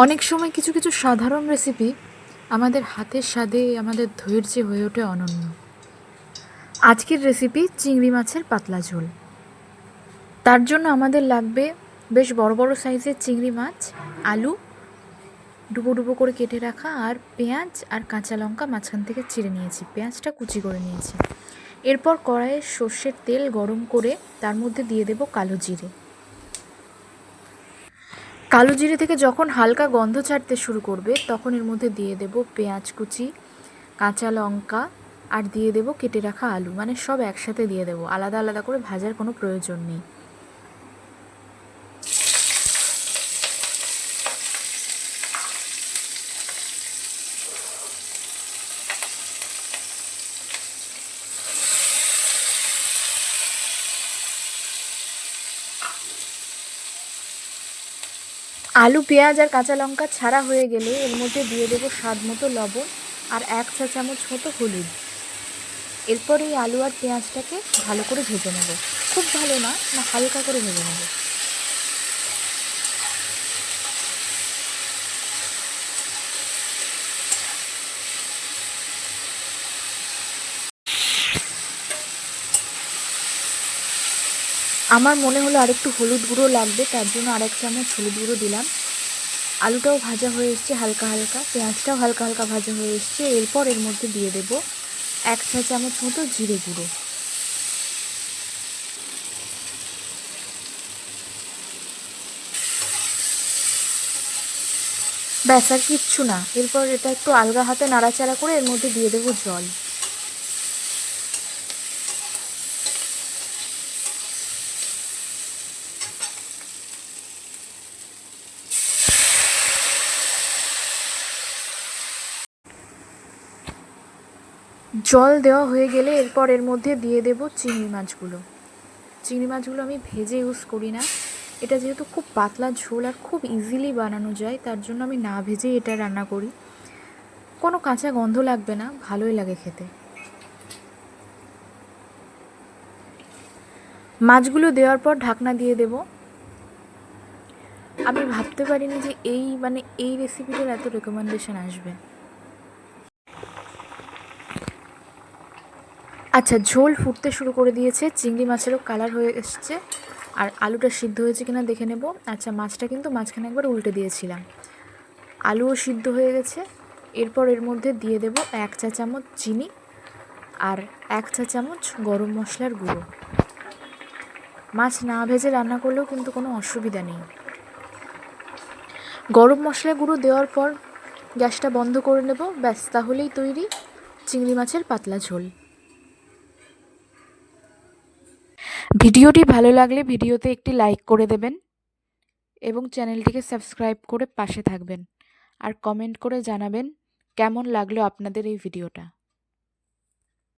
অনেক সময় কিছু কিছু সাধারণ রেসিপি আমাদের হাতের স্বাদে আমাদের ধৈর্যে হয়ে ওঠে অনন্য। আজকের রেসিপি চিংড়ি মাছের পাতলা ঝোল। তার জন্য আমাদের লাগবে বেশ বড় বড় সাইজের চিংড়ি মাছ, আলু ডুবো ডুবো করে কেটে রাখা, আর পেঁয়াজ আর কাঁচা লঙ্কা মাঝখান থেকে চিড়ে নিয়েছি, পেঁয়াজটা কুচি করে নিয়েছি। এরপর কড়াইয়ে সর্ষের তেল গরম করে তার মধ্যে দিয়ে দেব কালো জিরে। কালো জিরে থেকে যখন হালকা গন্ধ ছাড়তে শুরু করবে তখন এর মধ্যে দিয়ে দেব পেঁয়াজ কুচি, কাঁচা লঙ্কা, আর দিয়ে দেব কেটে রাখা আলু, মানে সব একসাথে দিয়ে দেব, আলাদা আলাদা করে ভাজার কোনো প্রয়োজন নেই। আলু, পেঁয়াজ আর কাঁচা লঙ্কা ছাড়া হয়ে গেলে এর মধ্যে দিয়ে দেবো স্বাদ মতো লবণ আর 1 চা চামচ মতো হলুদ। এরপর এই আলু আর পেঁয়াজটাকে ভালো করে ভেজে নেব, খুব ভালো না, হালকা করে ভেজে নেব। আমার মনে হলো আরেকটু হলুদ গুঁড়ো লাগবে, তার জন্য 1 চামচ হলুদ গুঁড়ো দিলাম। আলুটাও ভাজা হয়ে এসছে হালকা হালকা, পেঁয়াজটাও হালকা হালকা ভাজা হয়ে এসছে। এরপর এর মধ্যে দিয়ে দেব 1 চা চামচ মতো জিরে গুঁড়ো। ব্যাস, আর কিচ্ছু না। এরপর এটা একটু আলগা হাতে নাড়াচাড়া করে এর মধ্যে দিয়ে দেব জল। জল দেওয়া হয়ে গেলে এরপর এর মধ্যে দিয়ে দেব চিংড়ি মাছগুলো। চিংড়ি মাছগুলো আমি ভেজে ইউজ করি না, এটা যেহেতু খুব পাতলা ঝোল আর খুব ইজিলি বানানো যায়, তার জন্য আমি না ভেজেই এটা রান্না করি। কোনো কাঁচা গন্ধ লাগবে না, ভালোই লাগে খেতে। মাছগুলো দেওয়ার পর ঢাকনা দিয়ে দেব। আমি ভাবতে পারিনি যে এই রেসিপিটার এত রেকমেন্ডেশন আসবে। আচ্ছা, ঝোল ফুটতে শুরু করে দিয়েছে, চিংড়ি মাছেরও কালার হয়ে এসছে, আর আলুটা সিদ্ধ হয়েছে কিনা দেখে নেব। আচ্ছা, মাছটা কিন্তু মাঝখানে একবার উল্টে দিয়েছিলাম। আলুও সিদ্ধ হয়ে গেছে। এরপর এর মধ্যে দিয়ে দেব 1 চা চামচ চিনি আর 1 চা চামচ গরম মশলার গুঁড়ো। মাছ না ভেজে রান্না করলেও কিন্তু কোনো অসুবিধা নেই। গরম মশলা গুঁড়ো দেওয়ার পর গ্যাসটা বন্ধ করে নেব। ব্যাস, তাহলেই তৈরি চিংড়ি মাছের পাতলা ঝোল। ভিডিওটি ভালো লাগলে ভিডিওতে একটি লাইক করে দেবেন এবং চ্যানেলটিকে সাবস্ক্রাইব করে পাশে থাকবেন, আর কমেন্ট করে জানাবেন কেমন লাগলো আপনাদের এই ভিডিওটা।